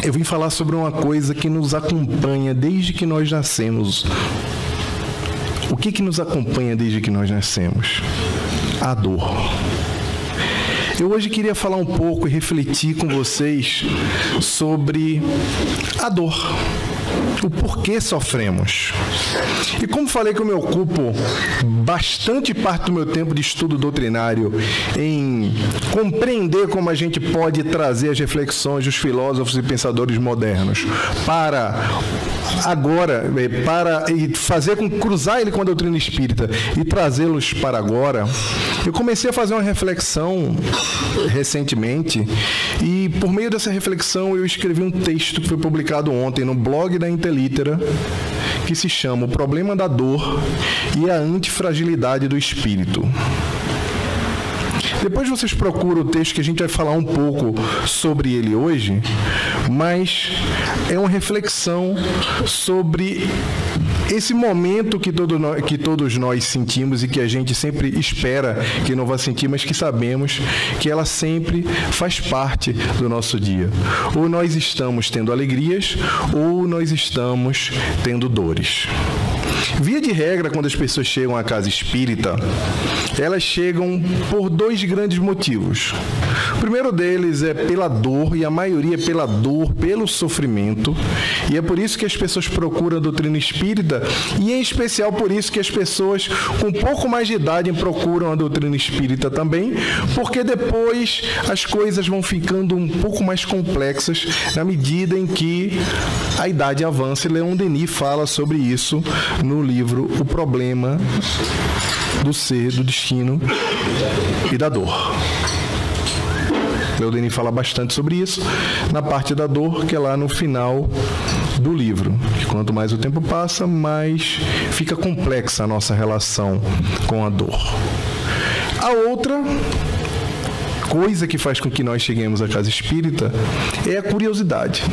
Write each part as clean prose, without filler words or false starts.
eu vim falar sobre uma coisa que nos acompanha desde que nós nascemos. O que nos acompanha desde que nós nascemos? A dor. Eu hoje queria falar um pouco e refletir com vocês sobre a dor. O porquê sofremos. E como falei que eu me ocupo bastante parte do meu tempo de estudo doutrinário em compreender como a gente pode trazer as reflexões dos filósofos e pensadores modernos para agora, para fazer com cruzar ele com a doutrina espírita e trazê-los para agora, eu comecei a fazer uma reflexão recentemente e por meio dessa reflexão eu escrevi um texto que foi publicado ontem no blog da Intelitera, que se chama O Problema da Dor e a Antifragilidade do Espírito. Depois vocês procuram o texto que a gente vai falar um pouco sobre ele hoje, mas é uma reflexão sobre esse momento que todos nós sentimos e que a gente sempre espera que não vá sentir, mas que sabemos que ela sempre faz parte do nosso dia. Ou nós estamos tendo alegrias, ou nós estamos tendo dores. Via de regra, quando as pessoas chegam à casa espírita, elas chegam por dois grandes motivos. O primeiro deles é pela dor, e a maioria é pela dor, pelo sofrimento, e é por isso que as pessoas procuram a doutrina espírita, e em especial por isso que as pessoas com um pouco mais de idade procuram a doutrina espírita também, porque depois as coisas vão ficando um pouco mais complexas na medida em que a idade avança, e Leon Denis fala sobre isso no livro O Problema do Ser, do Destino e da Dor. Leon Denis fala bastante sobre isso na parte da dor, que é lá no final do livro. Que quanto mais o tempo passa, mais fica complexa a nossa relação com a dor. A outra coisa que faz com que nós cheguemos à casa espírita é a curiosidade.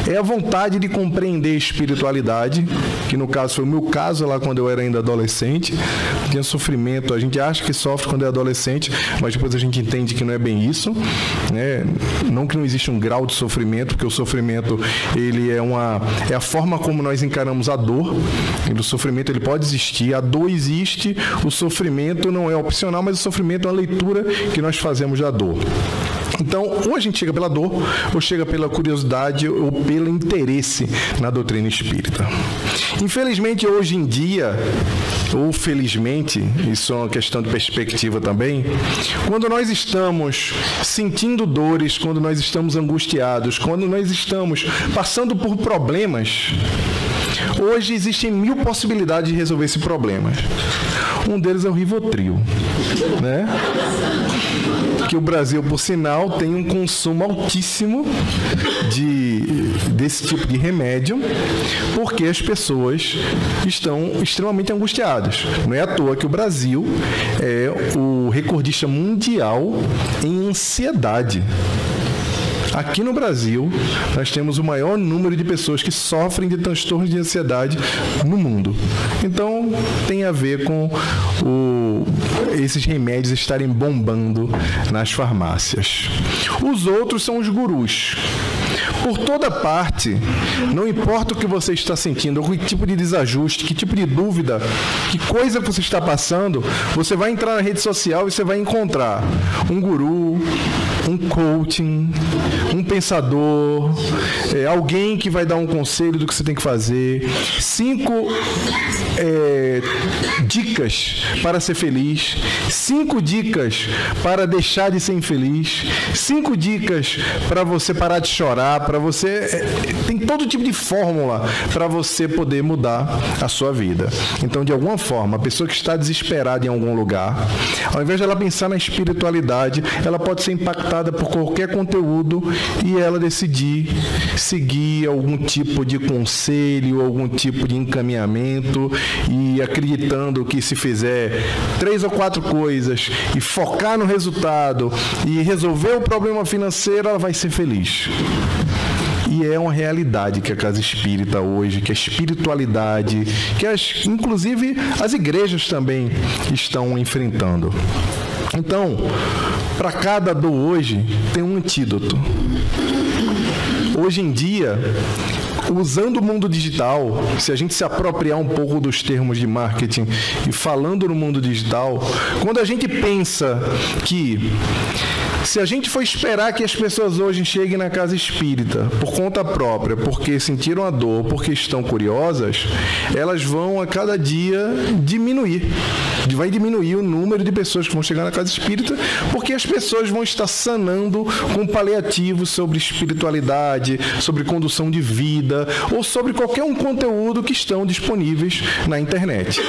É a vontade de compreender a espiritualidade, que no caso foi o meu caso lá quando eu era ainda adolescente. Tinha sofrimento, a gente acha que sofre quando é adolescente, mas depois a gente entende que não é bem isso, né? Não que não existe um grau de sofrimento, porque o sofrimento ele é a forma como nós encaramos a dor. E o sofrimento ele pode existir, a dor existe, o sofrimento não é opcional, mas o sofrimento é uma leitura que nós fazemos da dor. Então, ou a gente chega pela dor, ou chega pela curiosidade, ou pelo interesse na doutrina espírita. Infelizmente, hoje em dia, ou felizmente, isso é uma questão de perspectiva também, quando nós estamos sentindo dores, quando nós estamos angustiados, quando nós estamos passando por problemas, hoje existem 1000 possibilidades de resolver esse problema. Um deles é o Rivotril, né? Que o Brasil, por sinal, tem um consumo altíssimo desse tipo de remédio, porque as pessoas estão extremamente angustiadas. Não é à toa que o Brasil é o recordista mundial em ansiedade. Aqui no Brasil, nós temos o maior número de pessoas que sofrem de transtornos de ansiedade no mundo. Então, tem a ver com esses remédios estarem bombando nas farmácias. Os outros são os gurus. Por toda parte, não importa o que você está sentindo, que tipo de desajuste, que tipo de dúvida, que coisa que você está passando, você vai entrar na rede social e você vai encontrar um guru, um coaching, um pensador, alguém que vai dar um conselho do que você tem que fazer, 5 dicas para ser feliz, 5 dicas para deixar de ser infeliz, 5 dicas para você parar de chorar, para você... tem todo tipo de fórmula para você poder mudar a sua vida. Então, de alguma forma, a pessoa que está desesperada em algum lugar, ao invés de ela pensar na espiritualidade, ela pode ser impactada por qualquer conteúdo e ela decidir seguir algum tipo de conselho, algum tipo de encaminhamento e acreditando que se fizer 3 ou 4 coisas e focar no resultado e resolver o problema financeiro, ela vai ser feliz. E é uma realidade que a casa espírita hoje, que a espiritualidade, que inclusive as igrejas também estão enfrentando. Então, para cada dor hoje tem um antídoto. hoje em dia, usando o mundo digital, se a gente se apropriar um pouco dos termos de marketing e falando no mundo digital, quando a gente pensa que se a gente for esperar que as pessoas hoje cheguem na casa espírita por conta própria, porque sentiram a dor, porque estão curiosas, elas vão a cada dia diminuir. Vai diminuir o número de pessoas que vão chegar na casa espírita, porque as pessoas vão estar sanando com paliativos sobre espiritualidade, sobre condução de vida, ou sobre qualquer um conteúdo que estão disponíveis na internet.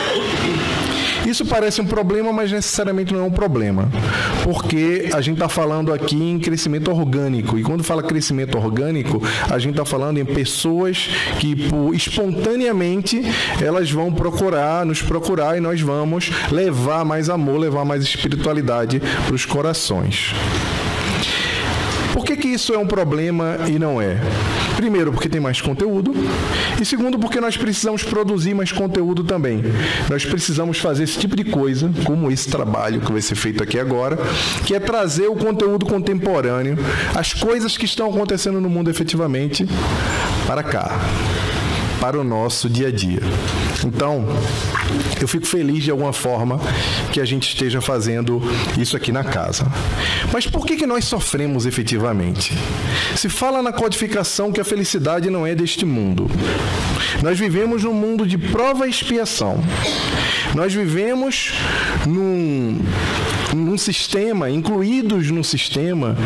Isso parece um problema, mas necessariamente não é um problema, porque a gente está falando aqui em crescimento orgânico, e quando fala crescimento orgânico, a gente está falando em pessoas que espontaneamente elas vão nos procurar e nós vamos levar mais amor, levar mais espiritualidade para os corações. Por que isso é um problema e não é? Primeiro, porque tem mais conteúdo. E segundo, porque nós precisamos produzir mais conteúdo também. Nós precisamos fazer esse tipo de coisa, como esse trabalho que vai ser feito aqui agora, que é trazer o conteúdo contemporâneo, as coisas que estão acontecendo no mundo efetivamente, para cá, para o nosso dia a dia. Então, eu fico feliz de alguma forma que a gente esteja fazendo isso aqui na casa. Mas por que nós sofremos efetivamente? Se fala na codificação que a felicidade não é deste mundo. Nós vivemos num mundo de prova e expiação. Nós vivemos num sistema, incluídos num sistema,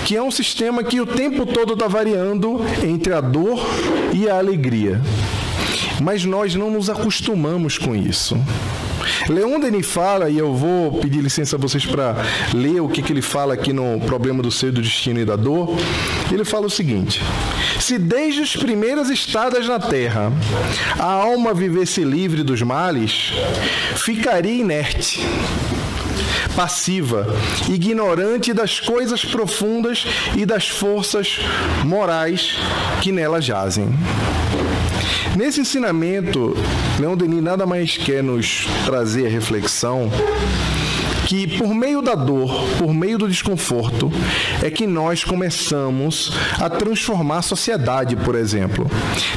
que é um sistema que o tempo todo está variando entre a dor e a alegria. Mas nós não nos acostumamos com isso. Leon Denis fala, e eu vou pedir licença a vocês para ler o que ele fala aqui no Problema do Ser, do Destino e da Dor. Ele fala o seguinte: se desde as primeiras estadas na Terra a alma vivesse livre dos males, ficaria inerte, passiva, ignorante das coisas profundas e das forças morais que nela jazem. Nesse ensinamento, Leon Denis nada mais quer nos trazer a reflexão que por meio da dor, por meio do desconforto, é que nós começamos a transformar a sociedade, por exemplo.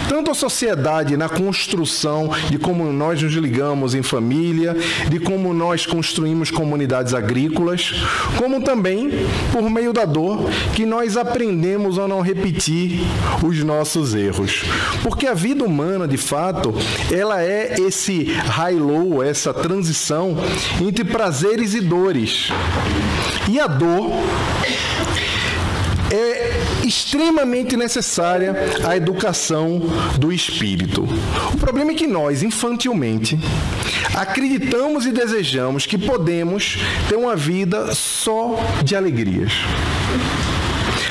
Tanto a sociedade na construção de como nós nos ligamos em família, de como nós construímos comunidades agrícolas, como também por meio da dor que nós aprendemos a não repetir os nossos erros. Porque a vida humana, de fato, ela é esse high-low, essa transição entre prazeres e dores. E a dor é extremamente necessária à educação do espírito. O problema é que nós, infantilmente, acreditamos e desejamos que podemos ter uma vida só de alegrias.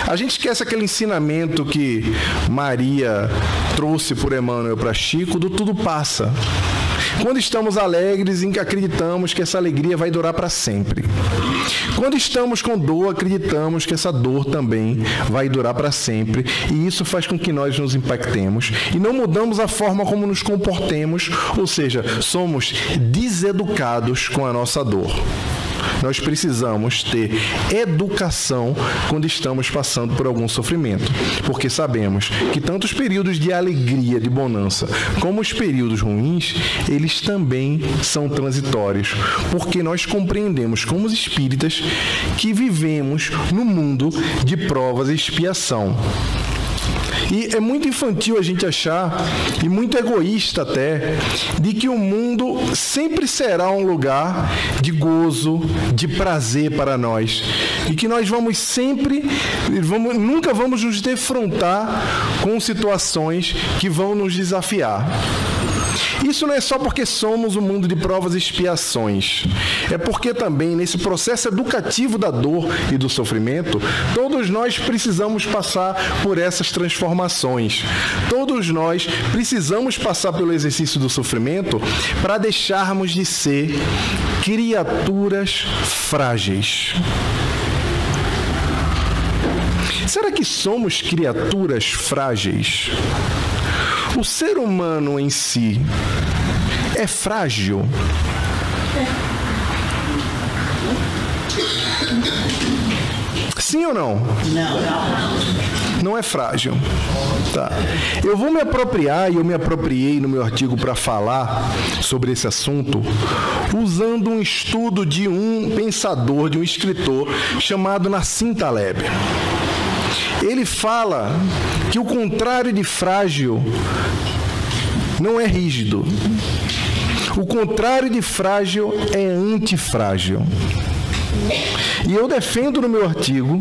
A gente esquece aquele ensinamento que Maria trouxe por Emmanuel para Chico, do tudo passa. Quando estamos alegres, acreditamos que essa alegria vai durar para sempre. Quando estamos com dor, acreditamos que essa dor também vai durar para sempre. E isso faz com que nós nos impactemos e não mudamos a forma como nos comportemos, ou seja, somos deseducados com a nossa dor. Nós precisamos ter educação quando estamos passando por algum sofrimento, porque sabemos que tanto os períodos de alegria, de bonança, como os períodos ruins, eles também são transitórios, porque nós compreendemos como os espíritas que vivemos no mundo de provas e expiação. E é muito infantil a gente achar, e muito egoísta até, de que o mundo sempre será um lugar de gozo, de prazer para nós. E que nós nunca vamos nos defrontar com situações que vão nos desafiar. Isso não é só porque somos um mundo de provas e expiações. É porque também, nesse processo educativo da dor e do sofrimento, todos nós precisamos passar por essas transformações. Todos nós precisamos passar pelo exercício do sofrimento para deixarmos de ser criaturas frágeis. Será que somos criaturas frágeis? O ser humano em si é frágil? Sim ou não? Não. não é frágil. Tá. Eu vou me apropriar, e eu me apropriei no meu artigo para falar sobre esse assunto, usando um estudo de um pensador, de um escritor, chamado Nassim Taleb. Ele fala que o contrário de frágil não é rígido. O contrário de frágil é antifrágil. E eu defendo no meu artigo,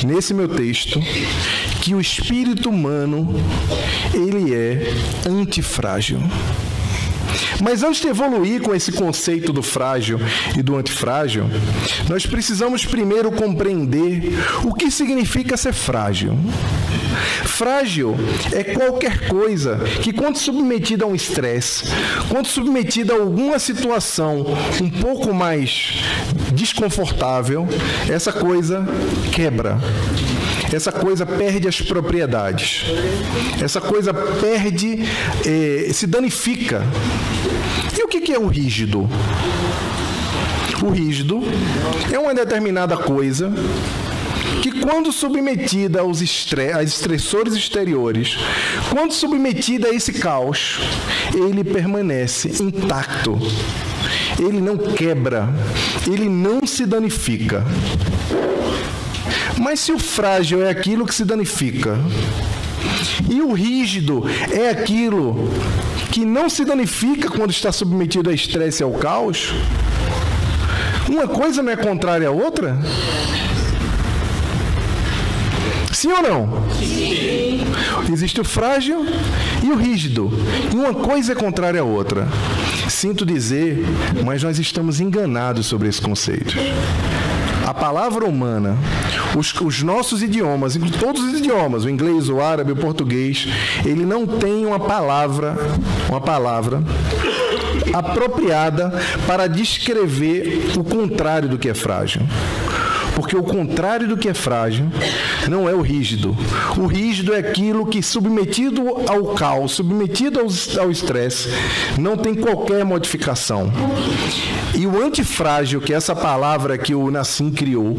nesse meu texto, que o espírito humano, ele é antifrágil. Mas antes de evoluir com esse conceito do frágil e do antifrágil, nós precisamos primeiro compreender o que significa ser frágil. Frágil é qualquer coisa que, quando submetida a um estresse, quando submetida a alguma situação um pouco mais desconfortável, essa coisa quebra. Essa coisa perde as propriedades. Essa coisa perde, se danifica. E o que é o rígido? O rígido é uma determinada coisa que, quando submetida aos estressores exteriores, quando submetida a esse caos, ele permanece intacto. Ele não quebra, ele não se danifica. Mas se o frágil é aquilo que se danifica, e o rígido é aquilo que não se danifica quando está submetido a estresse e ao caos, uma coisa não é contrária à outra? Sim ou não? Sim. Existe o frágil e o rígido, e uma coisa é contrária à outra. Sinto dizer, mas nós estamos enganados sobre esse conceito. A palavra humana, os nossos idiomas, todos os idiomas, o inglês, o árabe, o português, ele não tem uma palavra apropriada para descrever o contrário do que é frágil. Porque o contrário do que é frágil não é o rígido. O rígido é aquilo que, submetido ao caos, submetido ao estresse, não tem qualquer modificação. E o antifrágil, que é essa palavra que o Nassim criou,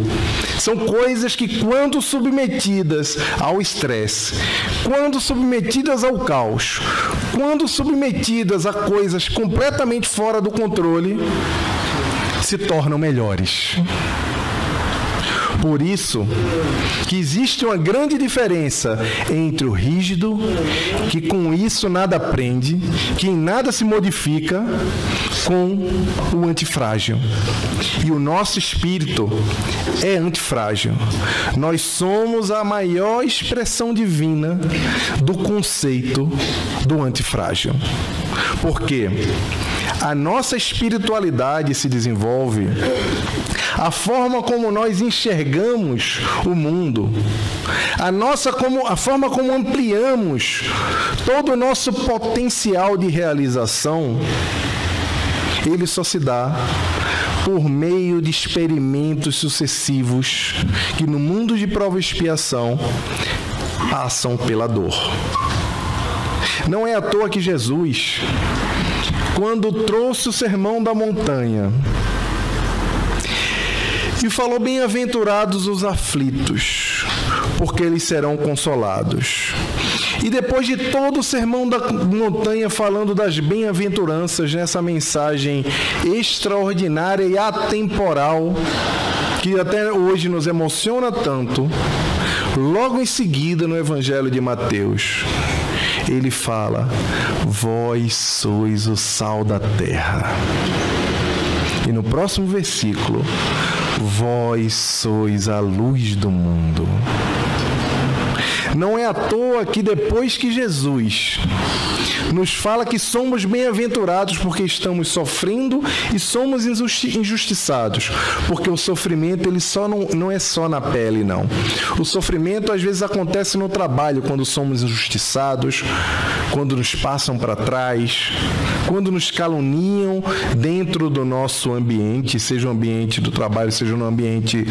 são coisas que, quando submetidas ao estresse, quando submetidas ao caos, quando submetidas a coisas completamente fora do controle, se tornam melhores. Por isso que existe uma grande diferença entre o rígido, que com isso nada aprende, que em nada se modifica, com o antifrágil. E o nosso espírito é antifrágil. Nós somos a maior expressão divina do conceito do antifrágil. Por quê? A nossa espiritualidade se desenvolve, a forma como nós enxergamos o mundo, a forma como ampliamos todo o nosso potencial de realização, ele só se dá por meio de experimentos sucessivos que, no mundo de prova e expiação, passam pela dor. Não é à toa que Jesus, quando trouxe o Sermão da Montanha e falou: bem-aventurados os aflitos, porque eles serão consolados. E depois de todo o Sermão da Montanha falando das bem-aventuranças, nessa mensagem extraordinária e atemporal, que até hoje nos emociona tanto, logo em seguida, no Evangelho de Mateus, ele fala: vós sois o sal da terra. E no próximo versículo: vós sois a luz do mundo. Não é à toa que, depois que Jesus nos fala que somos bem-aventurados porque estamos sofrendo e somos injustiçados, porque o sofrimento ele não é só na pele, não. O sofrimento às vezes acontece no trabalho, quando somos injustiçados, quando nos passam para trás, quando nos caluniam dentro do nosso ambiente, seja o ambiente do trabalho, seja no ambiente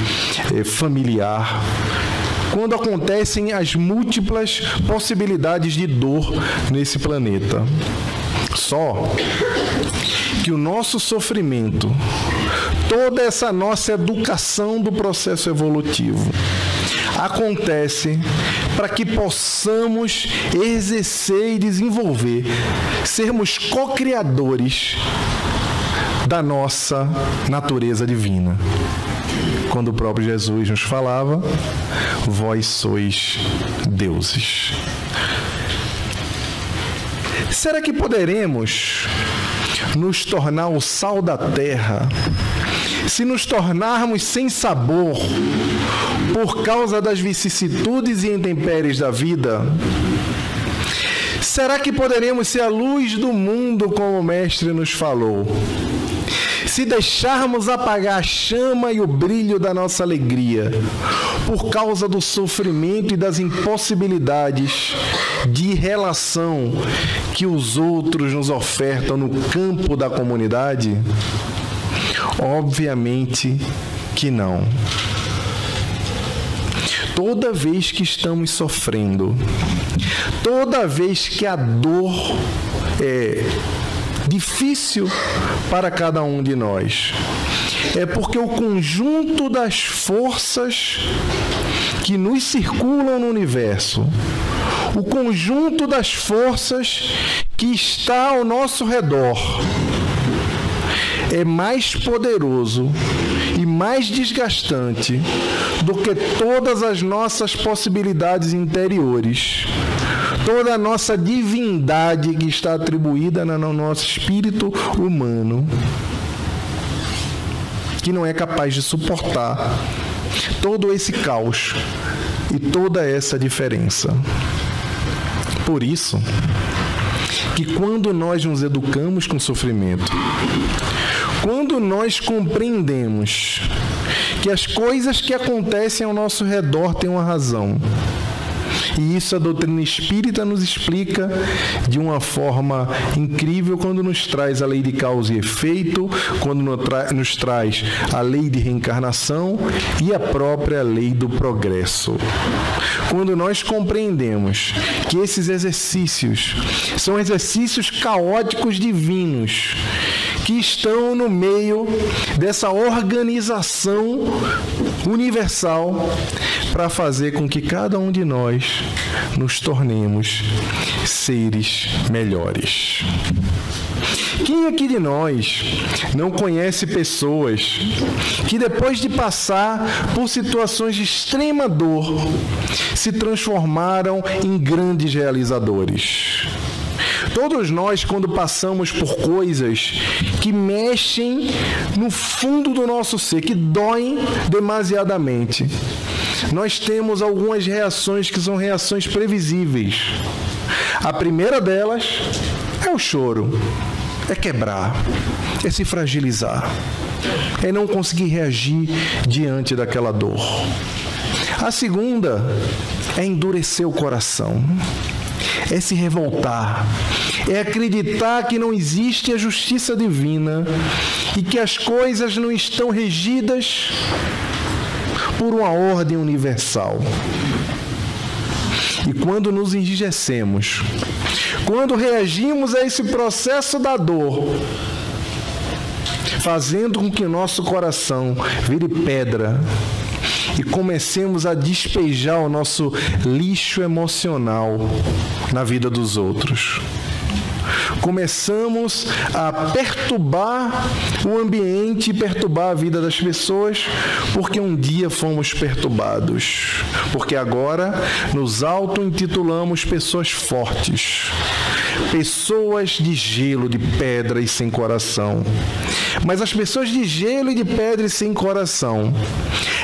familiar. Quando acontecem as múltiplas possibilidades de dor nesse planeta. Só que o nosso sofrimento, toda essa nossa educação do processo evolutivo, acontece para que possamos exercer e desenvolver, sermos co-criadores da nossa natureza divina. Quando o próprio Jesus nos falava, vós sois deuses. Será que poderemos nos tornar o sal da terra se nos tornarmos sem sabor por causa das vicissitudes e intempéries da vida? Será que poderemos ser a luz do mundo, como o Mestre nos falou, se deixarmos apagar a chama e o brilho da nossa alegria por causa do sofrimento e das impossibilidades de relação que os outros nos ofertam no campo da comunidade? Obviamente que não. Toda vez que estamos sofrendo, toda vez que a dor é difícil para cada um de nós, é porque o conjunto das forças que nos circulam no universo, o conjunto das forças que está ao nosso redor, é mais poderoso e mais desgastante do que todas as nossas possibilidades interiores, toda a nossa divindade que está atribuída no nosso espírito humano, que não é capaz de suportar todo esse caos e toda essa diferença. Por isso que quando nós nos educamos com sofrimento, quando nós compreendemos que as coisas que acontecem ao nosso redor têm uma razão, e isso a doutrina espírita nos explica de uma forma incrível quando nos traz a lei de causa e efeito, quando nos traz a lei de reencarnação e a própria lei do progresso. Quando nós compreendemos que esses exercícios são exercícios caóticos divinos, que estão no meio dessa organização universal para fazer com que cada um de nós nos tornemos seres melhores. Quem aqui de nós não conhece pessoas que depois de passar por situações de extrema dor se transformaram em grandes realizadores? Todos nós, quando passamos por coisas que mexem no fundo do nosso ser, que doem demasiadamente, nós temos algumas reações que são reações previsíveis. A primeira delas é o choro, é quebrar, é se fragilizar, é não conseguir reagir diante daquela dor. A segunda é endurecer o coração, é se revoltar, é acreditar que não existe a justiça divina e que as coisas não estão regidas por uma ordem universal. E quando nos enrijecemos, quando reagimos a esse processo da dor, fazendo com que o nosso coração vire pedra e comecemos a despejar o nosso lixo emocional na vida dos outros, começamos a perturbar o ambiente e perturbar a vida das pessoas, porque um dia fomos perturbados, porque agora nos auto-intitulamos pessoas fortes, pessoas de gelo, de pedra e sem coração. Mas as pessoas de gelo e de pedra e sem coração,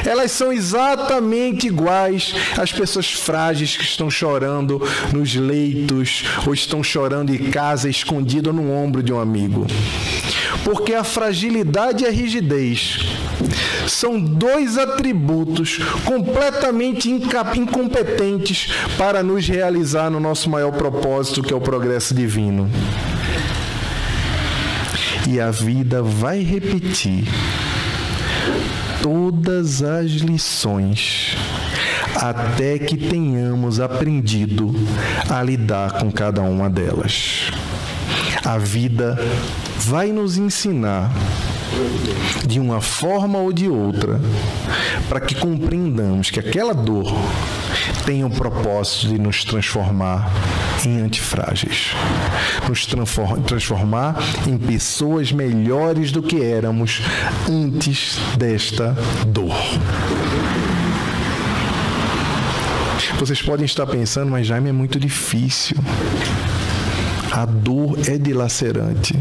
elas são exatamente iguais às pessoas frágeis que estão chorando nos leitos ou estão chorando em casa, escondida no ombro de um amigo. Porque a fragilidade e a rigidez são dois atributos completamente incompetentes para nos realizar no nosso maior propósito, que é o progresso divino. E a vida vai repetir todas as lições até que tenhamos aprendido a lidar com cada uma delas. A vida vai nos ensinar de uma forma ou de outra, para que compreendamos que aquela dor tem o propósito de nos transformar em antifrágeis, nos transformar em pessoas melhores do que éramos antes desta dor. Vocês podem estar pensando, mas Jaime, é muito difícil. A dor é dilacerante.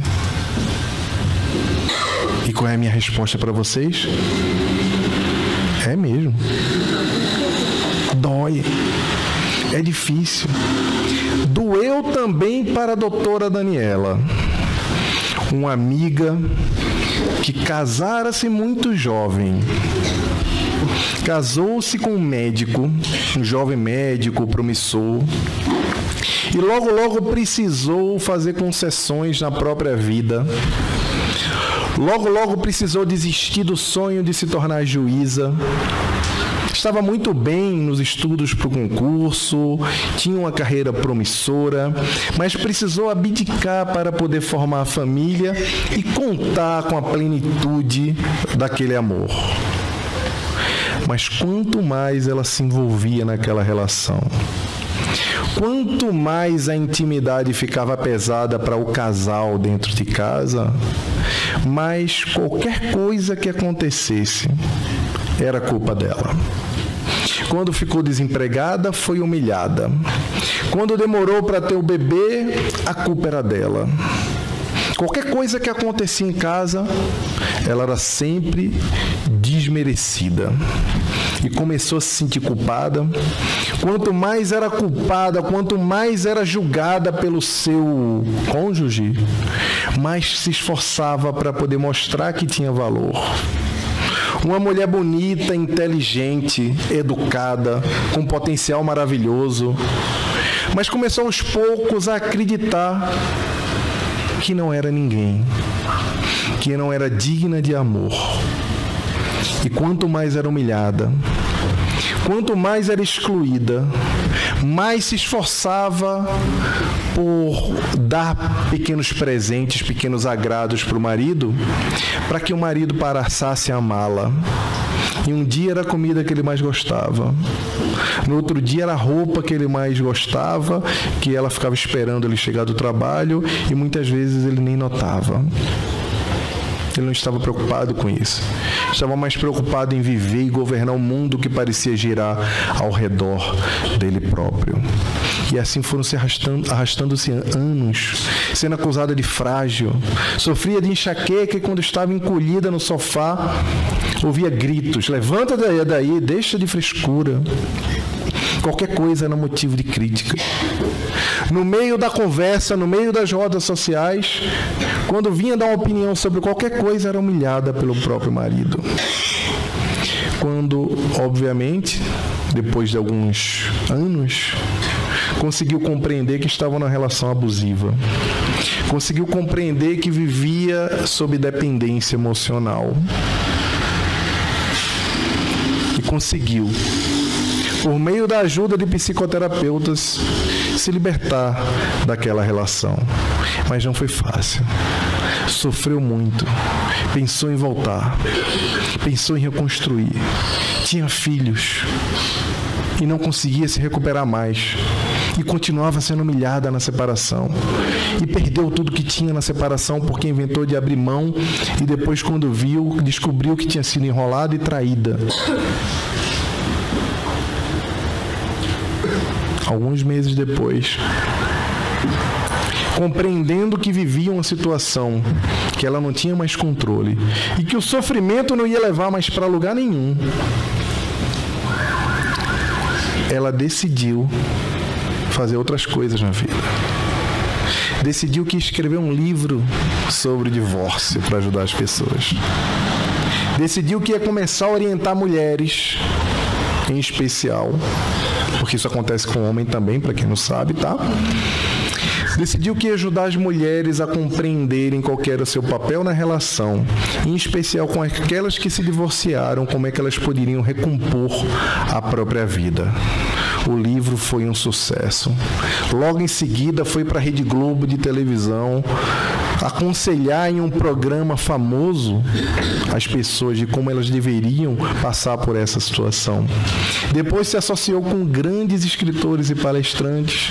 E qual é a minha resposta para vocês? É mesmo. Dói. É difícil. Doeu também para a doutora Daniela, uma amiga que casara-se muito jovem. Casou-se com um médico, um jovem médico promissor, e logo precisou fazer concessões na própria vida. Logo precisou desistir do sonho de se tornar juíza. Estava muito bem nos estudos para o concurso, tinha uma carreira promissora, mas precisou abdicar para poder formar a família e contar com a plenitude daquele amor. Mas quanto mais ela se envolvia naquela relação, quanto mais a intimidade ficava pesada para o casal dentro de casa, mais qualquer coisa que acontecesse era culpa dela. Quando ficou desempregada, foi humilhada. Quando demorou para ter o bebê, a culpa era dela. Qualquer coisa que acontecia em casa, ela era sempre desmerecida. E começou a se sentir culpada. Quanto mais era culpada, quanto mais era julgada pelo seu cônjuge, mais se esforçava para poder mostrar que tinha valor. Uma mulher bonita, inteligente, educada, com potencial maravilhoso, mas começou aos poucos a acreditar que não era ninguém, que não era digna de amor. E quanto mais era humilhada, quanto mais era excluída, mais se esforçava por dar pequenos presentes, pequenos agrados para o marido, para que o marido passasse a amá-la. E um dia era a comida que ele mais gostava. No outro dia era a roupa que ele mais gostava, que ela ficava esperando ele chegar do trabalho e muitas vezes ele nem notava. Ele não estava preocupado com isso. Estava mais preocupado em viver e governar um mundo que parecia girar ao redor dele próprio. E assim foram se arrastando-se anos, sendo acusada de frágil. Sofria de enxaqueca e quando estava encolhida no sofá, ouvia gritos: levanta daí, deixa de frescura. Qualquer coisa era motivo de crítica. No meio da conversa, no meio das rodas sociais, quando vinha dar uma opinião sobre qualquer coisa, era humilhada pelo próprio marido. Quando, obviamente, depois de alguns anos, conseguiu compreender que estava numa relação abusiva. Conseguiu compreender que vivia sob dependência emocional. E conseguiu, por meio da ajuda de psicoterapeutas, se libertar daquela relação. Mas não foi fácil. Sofreu muito. Pensou em voltar. Pensou em reconstruir. Tinha filhos. E não conseguia se recuperar mais. E continuava sendo humilhada na separação. E perdeu tudo que tinha na separação porque inventou de abrir mão e depois, quando viu, descobriu que tinha sido enrolada e traída. Alguns meses depois, compreendendo que vivia uma situação que ela não tinha mais controle e que o sofrimento não ia levar mais para lugar nenhum, ela decidiu fazer outras coisas na vida. Decidiu que ia escrever um livro sobre divórcio para ajudar as pessoas. Decidiu que ia começar a orientar mulheres, em especial, porque isso acontece com o homem também, para quem não sabe, tá? Decidiu que ia ajudar as mulheres a compreenderem qual era o seu papel na relação, em especial com aquelas que se divorciaram, como é que elas poderiam recompor a própria vida. O livro foi um sucesso. Logo em seguida foi para a Rede Globo de televisão aconselhar em um programa famoso as pessoas de como elas deveriam passar por essa situação. Depois se associou com grandes escritores e palestrantes.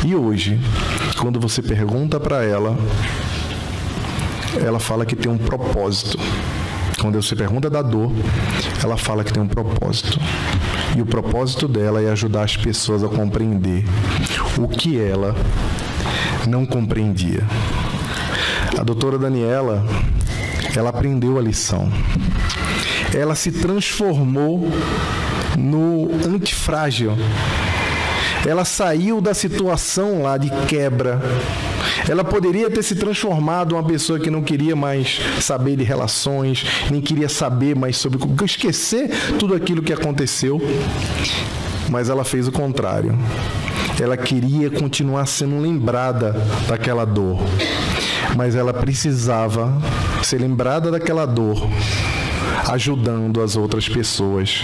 E hoje, quando você pergunta para ela, ela fala que tem um propósito. Quando você pergunta da dor, ela fala que tem um propósito. E o propósito dela é ajudar as pessoas a compreender o que ela não compreendia. A doutora Daniela, ela aprendeu a lição. Ela se transformou no antifrágil. Ela saiu da situação lá de quebra. Ela poderia ter se transformado em uma pessoa que não queria mais saber de relações, nem queria saber mais sobre... esquecer tudo aquilo que aconteceu. Mas ela fez o contrário. Ela queria continuar sendo lembrada daquela dor. Mas ela precisava ser lembrada daquela dor, ajudando as outras pessoas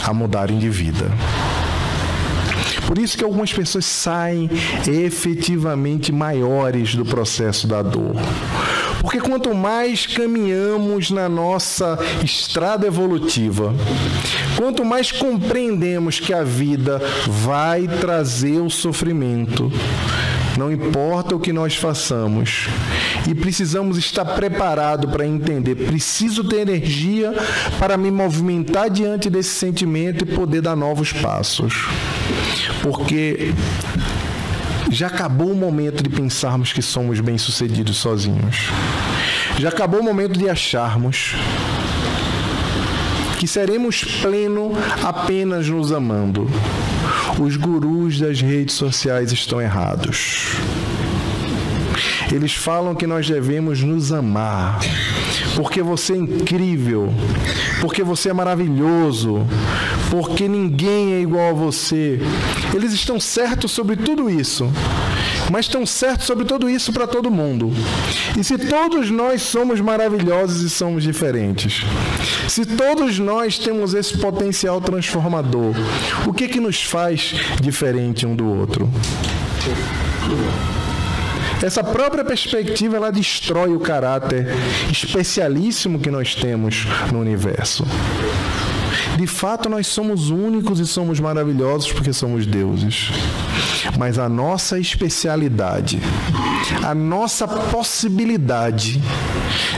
a mudarem de vida. Por isso que algumas pessoas saem efetivamente maiores do processo da dor. Porque quanto mais caminhamos na nossa estrada evolutiva, quanto mais compreendemos que a vida vai trazer o sofrimento, não importa o que nós façamos, e precisamos estar preparados para entender, preciso ter energia para me movimentar diante desse sentimento e poder dar novos passos. Porque já acabou o momento de pensarmos que somos bem-sucedidos sozinhos. Já acabou o momento de acharmos que seremos plenos apenas nos amando. Os gurus das redes sociais estão errados. Eles falam que nós devemos nos amar, porque você é incrível, porque você é maravilhoso, porque ninguém é igual a você. Eles estão certos sobre tudo isso, mas estão certos sobre tudo isso para todo mundo. E se todos nós somos maravilhosos e somos diferentes, se todos nós temos esse potencial transformador, o que nos faz diferente um do outro? Essa própria perspectiva, ela destrói o caráter especialíssimo que nós temos no universo. De fato, nós somos únicos e somos maravilhosos porque somos deuses. Mas a nossa especialidade, a nossa possibilidade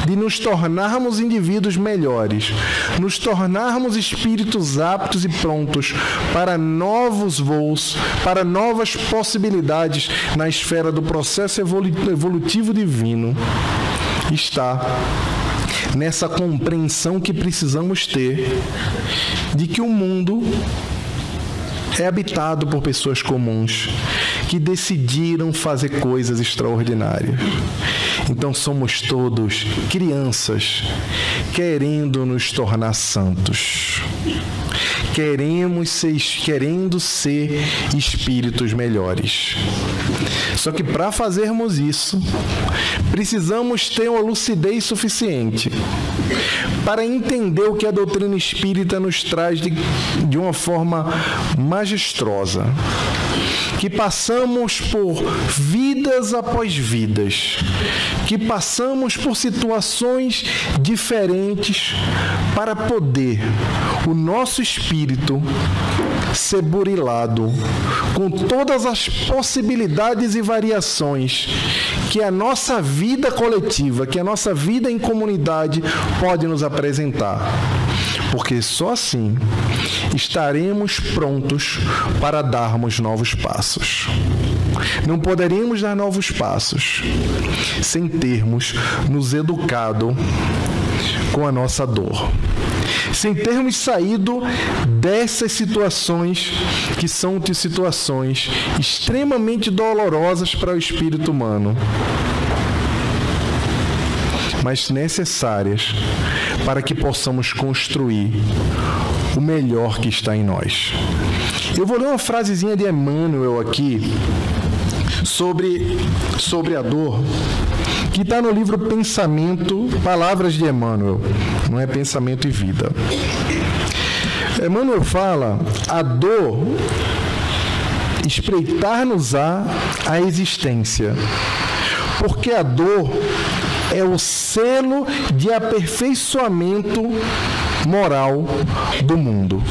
de nos tornarmos indivíduos melhores, nos tornarmos espíritos aptos e prontos para novos voos, para novas possibilidades na esfera do processo evolutivo divino, está nessa compreensão que precisamos ter de que o mundo é habitado por pessoas comuns que decidiram fazer coisas extraordinárias. Então somos todos crianças querendo nos tornar santos. Querendo ser espíritos melhores. Só que para fazermos isso, precisamos ter uma lucidez suficiente para entender o que a doutrina espírita nos traz de uma forma majestosa. Que passamos por vidas após vidas, que passamos por situações diferentes para poder o nosso espírito ser burilado com todas as possibilidades e variações que a nossa vida coletiva, que a nossa vida em comunidade pode nos apresentar. Porque só assim estaremos prontos para darmos novos passos. Não poderíamos dar novos passos sem termos nos educado com a nossa dor. Sem termos saído dessas situações que são situações extremamente dolorosas para o espírito humano, mas necessárias para que possamos construir o melhor que está em nós. Eu vou ler uma frasezinha de Emmanuel aqui sobre a dor, que está no livro Pensamento, Palavras de Emmanuel, não é Pensamento e Vida. Emmanuel fala: a dor espreitar-nos-á a existência, porque a dor é o selo de aperfeiçoamento moral do mundo.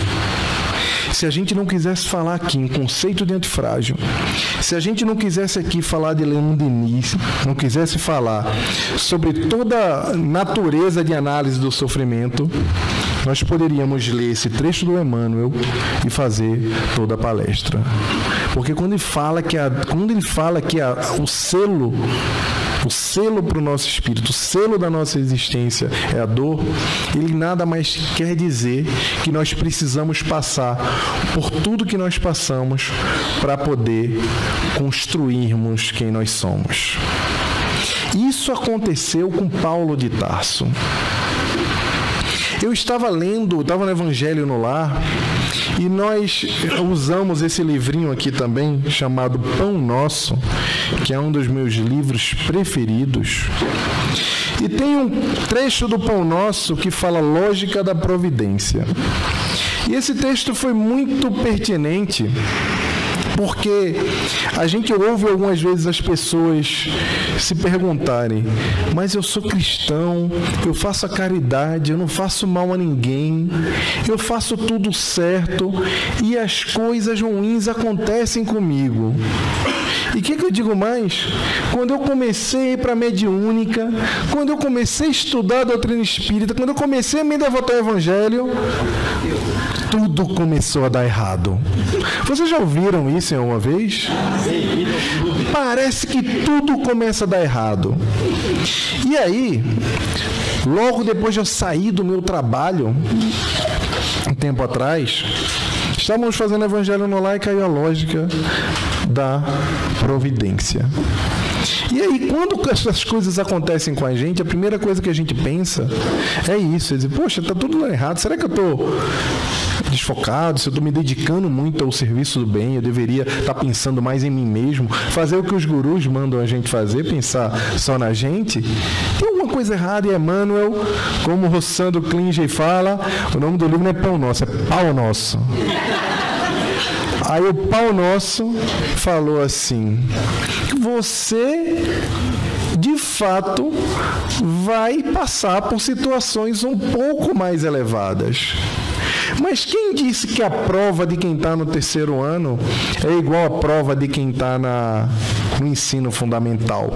Se a gente não quisesse falar aqui em conceito de antifrágil, se a gente não quisesse aqui falar de Leon Denis, não quisesse falar sobre toda a natureza de análise do sofrimento, nós poderíamos ler esse trecho do Emmanuel e fazer toda a palestra. Porque quando ele fala que o selo para o nosso espírito, o selo da nossa existência é a dor, ele nada mais quer dizer que nós precisamos passar por tudo que nós passamos para poder construirmos quem nós somos. Isso aconteceu com Paulo de Tarso. Eu estava no Evangelho no Lar, e nós usamos esse livrinho aqui também, chamado Pão Nosso, que é um dos meus livros preferidos. E tem um trecho do Pão Nosso que fala lógica da providência. E esse texto foi muito pertinente, porque a gente ouve algumas vezes as pessoas se perguntarem: mas eu sou cristão, eu faço a caridade, eu não faço mal a ninguém, eu faço tudo certo e as coisas ruins acontecem comigo. E o que eu digo mais? Quando eu comecei a ir para a mediúnica, quando eu comecei a estudar a doutrina espírita, quando eu comecei a me devotar ao Evangelho, tudo começou a dar errado. Vocês já ouviram isso uma vez? Parece que tudo começa a dar errado. E aí, logo depois de eu sair do meu trabalho, um tempo atrás, estávamos fazendo Evangelho no Lar e caiu a lógica da providência. E aí, quando essas coisas acontecem com a gente, a primeira coisa que a gente pensa é isso: é dizer, poxa, está tudo errado, será que eu estou desfocado, se eu estou me dedicando muito ao serviço do bem, eu deveria estar pensando mais em mim mesmo, fazer o que os gurus mandam a gente fazer, pensar só na gente? Tem alguma coisa errada. E Emmanuel, como o Rossandro Klinger fala, o nome do livro não é Pão Nosso, é Pau Nosso. Aí o Pau Nosso falou assim: você de fato vai passar por situações um pouco mais elevadas. Mas quem disse que a prova de quem está no terceiro ano é igual à prova de quem está no ensino fundamental?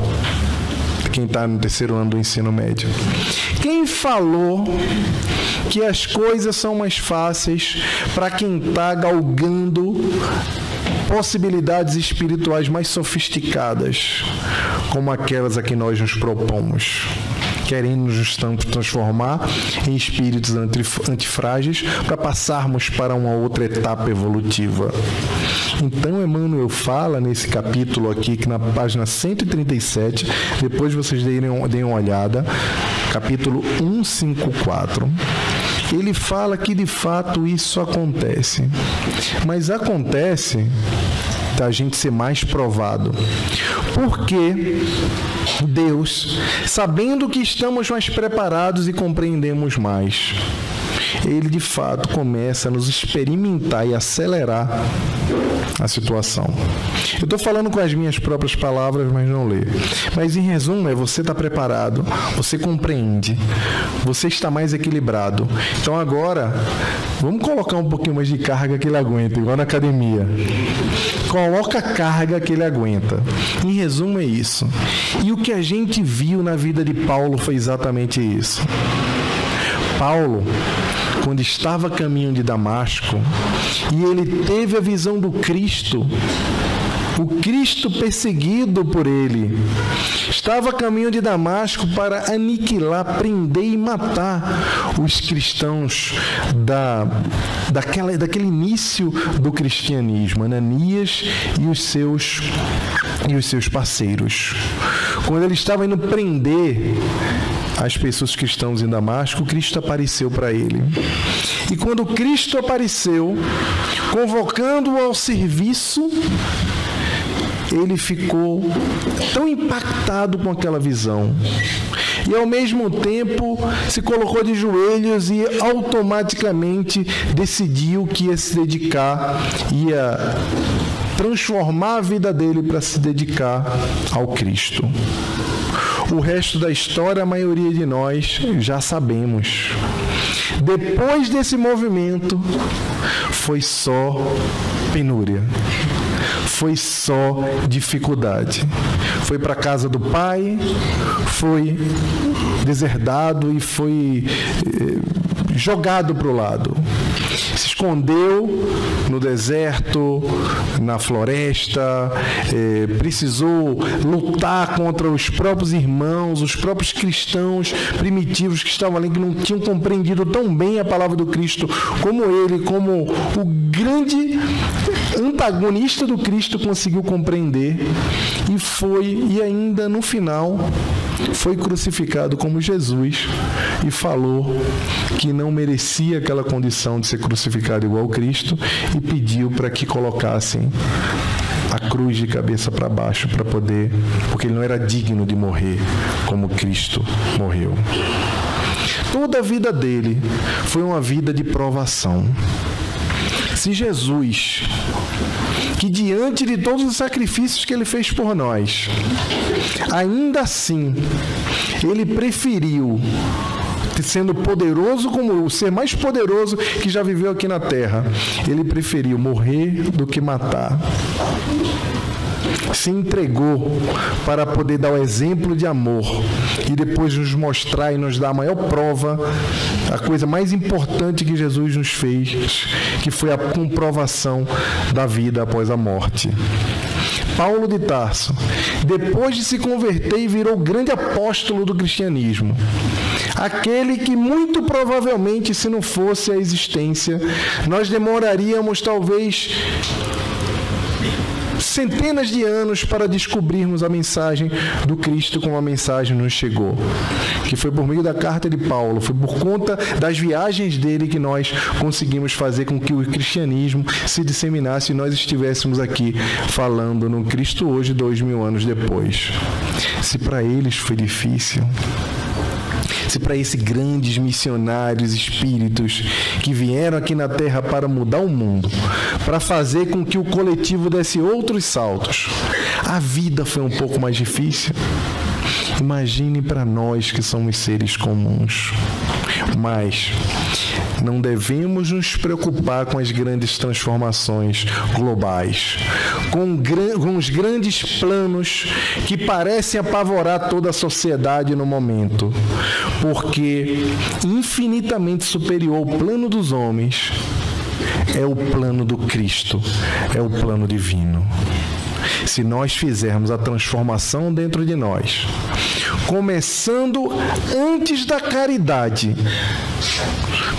Quem está no terceiro ano do ensino médio? Quem falou que as coisas são mais fáceis para quem está galgando possibilidades espirituais mais sofisticadas, como aquelas a que nós nos propomos, querendo nos transformar em espíritos antifrágeis para passarmos para uma outra etapa evolutiva? Então, Emmanuel fala nesse capítulo aqui, que na página 137, depois vocês deem uma olhada, capítulo 154, ele fala que de fato isso acontece. Mas acontece da gente ser mais provado. Porque Deus, sabendo que estamos mais preparados e compreendemos mais, Ele de fato começa a nos experimentar e acelerar a situação. Eu estou falando com as minhas próprias palavras, mas não lê. Mas em resumo, você está preparado, você compreende, você está mais equilibrado. Então agora, vamos colocar um pouquinho mais de carga que ele aguenta, igual na academia. Coloca a carga que ele aguenta. Em resumo, é isso. E o que a gente viu na vida de Paulo foi exatamente isso. Paulo, quando estava a caminho de Damasco, e ele teve a visão do Cristo, o Cristo perseguido por ele, estava a caminho de Damasco para aniquilar, prender e matar os cristãos daquele início do cristianismo, Ananias e os seus parceiros. Quando ele estava indo prender as pessoas cristãs em Damasco, Cristo apareceu para ele. E quando Cristo apareceu, convocando-o ao serviço, ele ficou tão impactado com aquela visão e ao mesmo tempo se colocou de joelhos e automaticamente decidiu que ia se dedicar, ia transformar a vida dele para se dedicar ao Cristo. O resto da história, a maioria de nós já sabemos. Depois desse movimento, foi só penúria. Foi só dificuldade. Foi para a casa do pai, foi deserdado e foi jogado para o lado. Se escondeu no deserto, na floresta, precisou lutar contra os próprios irmãos, os próprios cristãos primitivos que estavam ali, que não tinham compreendido tão bem a palavra do Cristo como ele, como o grande antagonista do Cristo conseguiu compreender, e ainda no final foi crucificado como Jesus e falou que não merecia aquela condição de ser crucificado igual Cristo e pediu para que colocassem a cruz de cabeça para baixo para poder, porque ele não era digno de morrer como Cristo morreu. Toda a vida dele foi uma vida de provação. Se Jesus, que diante de todos os sacrifícios que ele fez por nós, ainda assim, ele preferiu, sendo poderoso como o ser mais poderoso que já viveu aqui na terra, ele preferiu morrer do que matar. Se entregou para poder dar o exemplo de amor e depois nos mostrar e nos dar a maior prova, a coisa mais importante que Jesus nos fez, que foi a comprovação da vida após a morte. Paulo de Tarso, depois de se converter e virou grande apóstolo do cristianismo, aquele que muito provavelmente, se não fosse a existência, nós demoraríamos talvez centenas de anos para descobrirmos a mensagem do Cristo como a mensagem nos chegou, que foi por meio da carta de Paulo, foi por conta das viagens dele que nós conseguimos fazer com que o cristianismo se disseminasse e nós estivéssemos aqui falando no Cristo hoje, 2000 anos depois. Se para eles foi difícil, se para esses grandes missionários espíritos que vieram aqui na Terra para mudar o mundo, para fazer com que o coletivo desse outros saltos, a vida foi um pouco mais difícil, imagine para nós que somos seres comuns. Mas não devemos nos preocupar com as grandes transformações globais, com os grandes planos que parecem apavorar toda a sociedade no momento, porque infinitamente superior ao plano dos homens é o plano do Cristo, é o plano divino. Se nós fizermos a transformação dentro de nós, começando antes da caridade,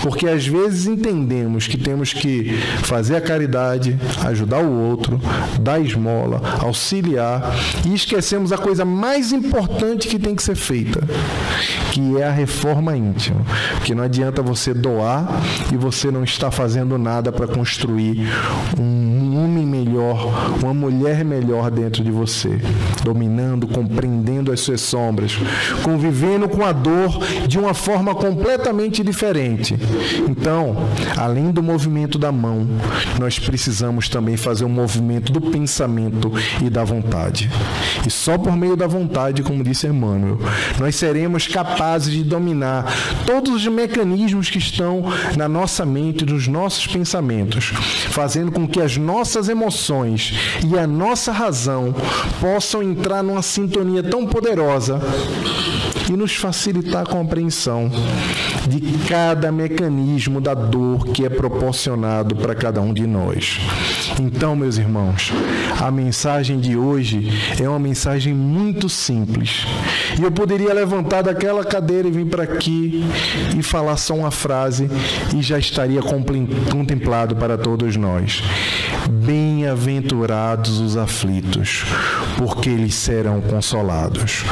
porque às vezes entendemos que temos que fazer a caridade, ajudar o outro, dar esmola, auxiliar, e esquecemos a coisa mais importante que tem que ser feita, que é a reforma íntima. Porque não adianta você doar e você não está fazendo nada para construir um homem melhor, uma mulher melhor dentro de você, dominando, compreendendo as suas sombras, convivendo com a dor de uma forma completamente diferente. Então, além do movimento da mão, nós precisamos também fazer um movimento do pensamento e da vontade. E só por meio da vontade, como disse Emmanuel, nós seremos capazes de dominar todos os mecanismos que estão na nossa mente, nos nossos pensamentos, fazendo com que as nossas emoções e a nossa razão possam entrar numa sintonia tão poderosa e nos facilitar a compreensão de cada mecanismo da dor que é proporcionado para cada um de nós. Então, meus irmãos, a mensagem de hoje é uma mensagem muito simples. E eu poderia levantar daquela cadeira e vir para aqui e falar só uma frase e já estaria contemplado para todos nós. Bem-aventurados os aflitos, porque eles serão consolados.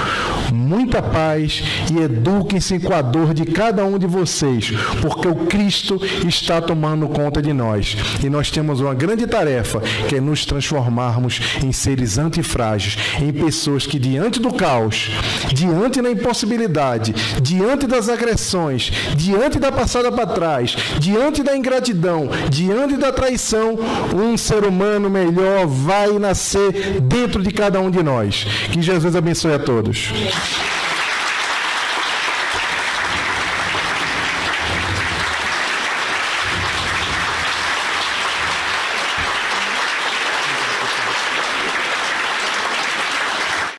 Muita paz e eduquem-se com a dor de cada um de vocês, porque o Cristo está tomando conta de nós. E nós temos uma grande tarefa, que é nos transformarmos em seres antifrágeis, em pessoas que diante do caos, diante da impossibilidade, diante das agressões, diante da passada para trás, diante da ingratidão, diante da traição, um ser humano melhor vai nascer dentro de cada um de nós. Que Jesus abençoe a todos.